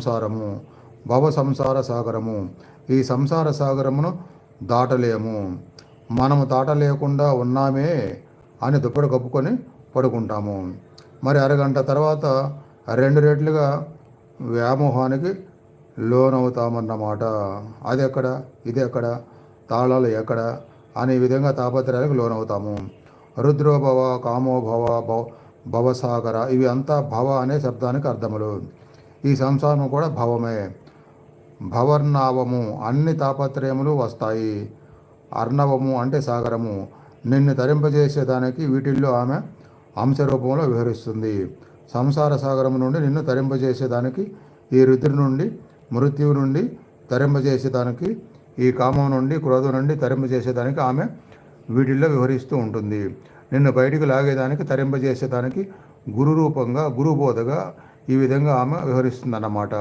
సంసారము, భవ సంసార సాగరము. ఈ సంసార సాగరమును దాటలేము. మనము దాటలేకుండా ఉన్నామే అని దుప్పటి కప్పుకొని పడుకుంటాము. మరి అరగంట తర్వాత 2 రెట్లుగా వ్యామోహానికి లోనవుతామన్నమాట. అది ఎక్కడ, ఇది ఎక్కడ, తాళాలు ఎక్కడ అనే విధంగా తాపత్రయాలకు లోనవుతాము. రుద్రోభవ, కామోభవ, భవసాగర, ఇవి అంతా భవ అనే శబ్దానికి అర్థములు. ఈ సంసారం కూడా భవమే. భవర్ణావము, అన్ని తాపత్రయములు వస్తాయి. అర్ణవము అంటే సాగరము. నిన్ను తరింపజేసేదానికి వీటిల్లో ఆమె అంశరూపంలో విహరిస్తుంది. సంసార సాగరము నుండి నిన్ను తరింపజేసేదానికి, ఈ రుద్రు నుండి, మృత్యువు నుండి తరింపజేసేదానికి, ఈ కామం నుండి, క్రోధం నుండి తరింపజేసేదానికి ఆమె వీటిల్లో వివరిస్తూ ఉంటుంది. నిన్ను బయటికి లాగేదానికి, తరింపజేసేదానికి గురు రూపంగా, గురుబోధగా ఈ విధంగా ఆమె వివరిస్తుందన్నమాట.